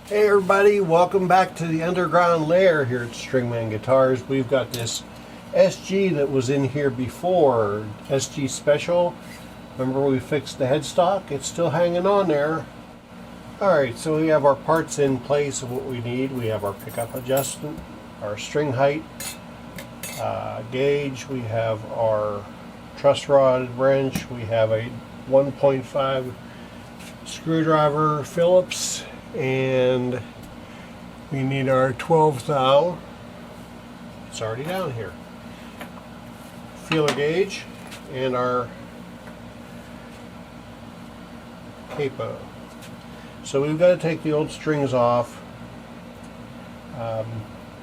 Hey everybody, welcome back to the underground lair here at Stringman Guitars. We've got this SG that was in here before, SG Special. Remember we fixed the headstock? It's still hanging on there. Alright, so we have our parts in place of what we need. We have our pickup adjustment, our string height, gauge, we have our truss rod wrench, we have a 1.5 screwdriver Phillips, and we need our 12 thou. It's already down here. Feeler gauge and our capo. So we've got to take the old strings off.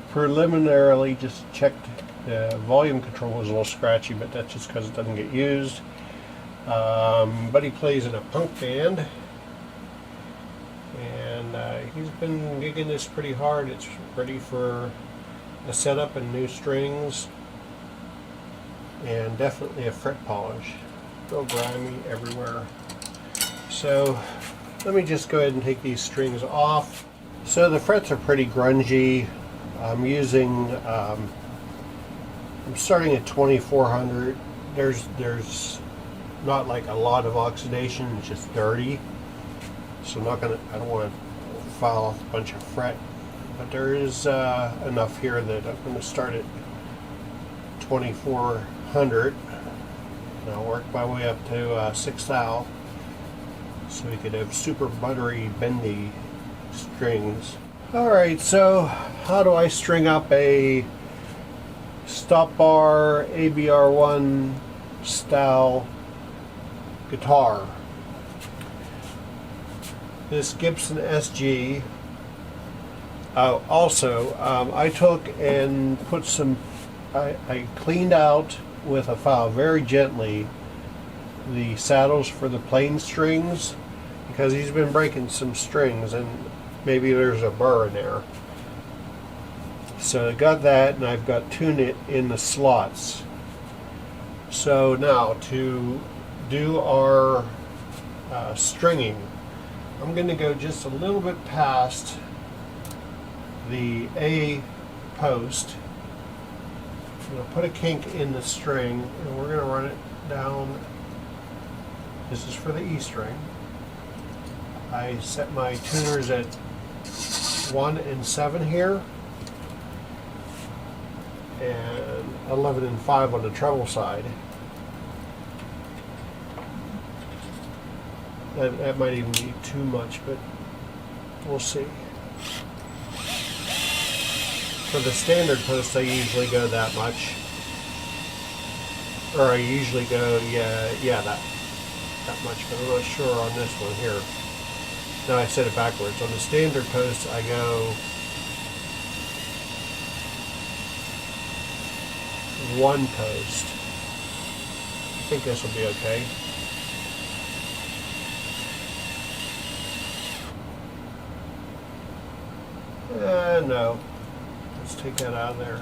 Preliminarily just checked the volume control was a little scratchy, but that's just because it doesn't get used. Buddy plays in a punk band, and he's been gigging this pretty hard. It's ready for a setup and new strings, and definitely a fret polish. Real grimy everywhere. So let me just go ahead and take these strings off. So the frets are pretty grungy. I'm using I'm starting at 2400. There's not like a lot of oxidation, it's just dirty. So I don't want to file off a bunch of fret, but there is enough here that I'm going to start at 2400 and I'll work my way up to 6 thou, so we could have super buttery bendy strings. Alright, so how do I string up a stop bar ABR1 style guitar? This Gibson SG. Also, I took and put some, I cleaned out with a file very gently the saddles for the plain strings, because he's been breaking some strings and maybe there's a burr in there. So I got that, and I've got tuned it in the slots. So now to do our stringing, I'm going to go just a little bit past the A post. I'm going to put a kink in the string, and we're going to run it down. This is for the E string. I set my tuners at 1 and 7 here, and 11 and 5 on the treble side. That might even be too much, but we'll see. For the standard post, I usually go that much, or I usually go that much, but I'm not sure on this one here. No, I said it backwards. On the standard post, I go 1 post. I think this will be okay. No. Let's take that out of there.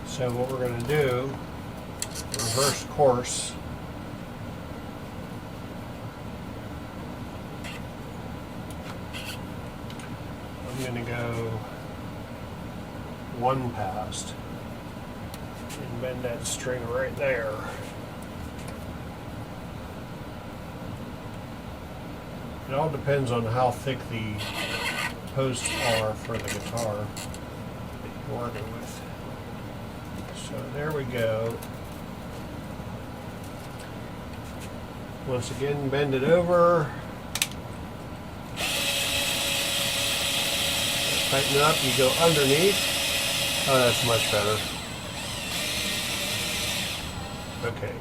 So what we're going to do, reverse course. I'm going to go 1 past and bend that string right there. It all depends on how thick the posts are for the guitar that you're working with. So there we go. Once again, bend it over. Tighten it up, you go underneath. Oh, that's much better. Okay.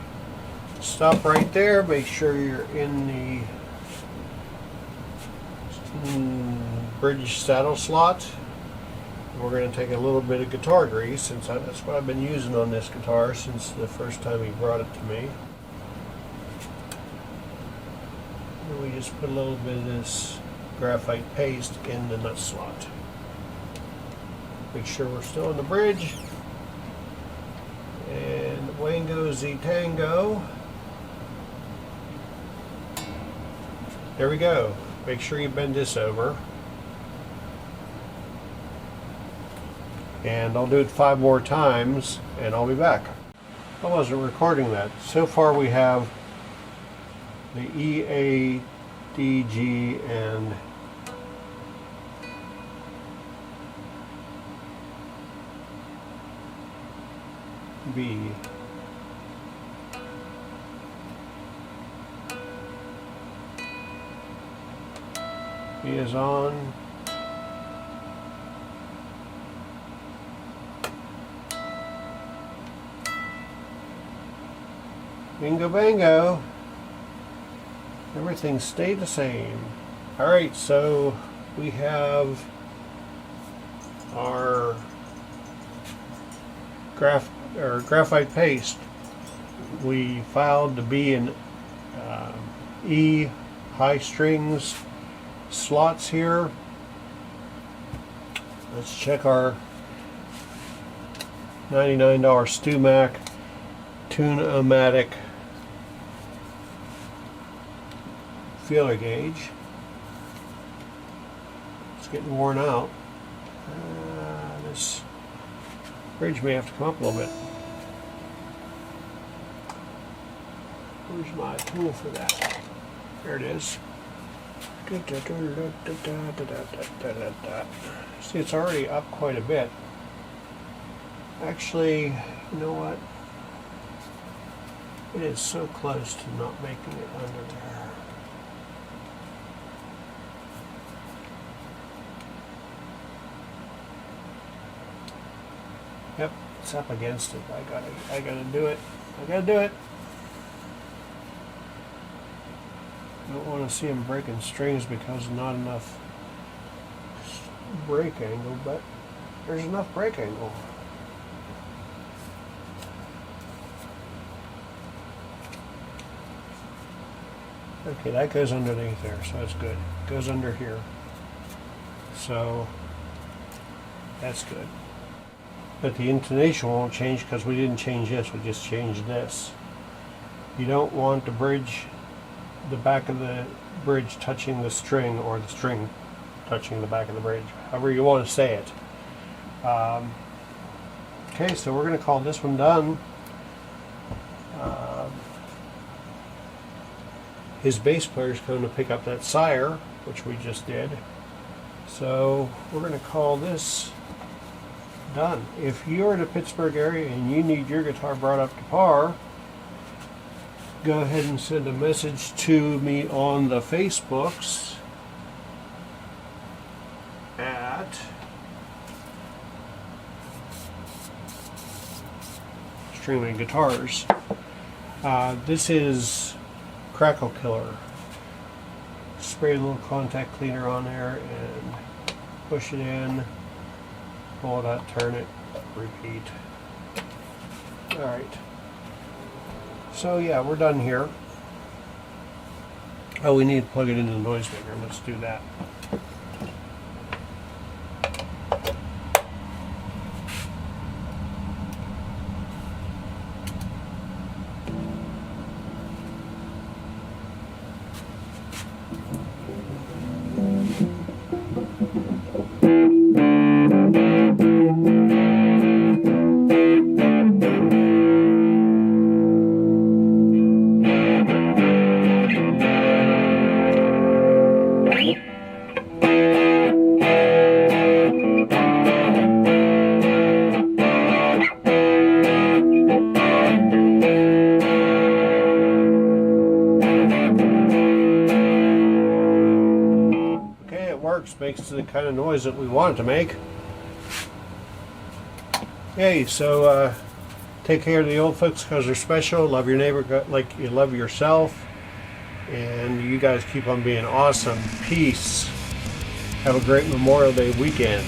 Stop right there. Make sure you're in the bridge saddle slot. We're going to take a little bit of guitar grease, since that's what I've been using on this guitar since the first time he brought it to me. And we just put a little bit of this graphite paste in the nut slot. Make sure we're still in the bridge. And Wango Z Tango. There we go. Make sure you bend this over. And I'll do it 5 more times and I'll be back. I wasn't recording that. So far we have the E, A, D, G, and B. B is on. Bingo bango. Everything stayed the same. Alright, so we have our graphite paste. We filed the B and E high strings slots here. Let's check our $99 StewMac Tune-O-Matic feeler gauge. It's getting worn out. This bridge may have to come up a little bit. Where's my tool for that? There it is. See, it's already up quite a bit. Actually, you know what? It is so close to not making it under there. Yep, it's up against it. I gotta do it. I gotta do it. I don't want to see him breaking strings because not enough break angle, but there's enough break angle. Okay, that goes underneath there, so that's good. It goes under here. So that's good. But the intonation won't change because we didn't change this, we just changed this. You don't want the bridge, the back of the bridge touching the string, or the string touching the back of the bridge, however you want to say it. Okay, so we're going to call this one done. His bass player is going to pick up that sire, which we just did. So we're going to call this done. If you're in the Pittsburgh area and you need your guitar brought up to par, go ahead and send a message to me on the Facebooks at Stringman Guitars. This is Crackle Killer. Spray a little contact cleaner on there and push it in, pull it out, turn it, repeat. Alright. So yeah, we're done here. Oh, we need to plug it into the noisemaker. Let's do that. Makes the kind of noise that we want it to make. Okay, so take care of the old folks because they're special. Love your neighbor like you love yourself. And you guys keep on being awesome. Peace. Have a great Memorial Day weekend.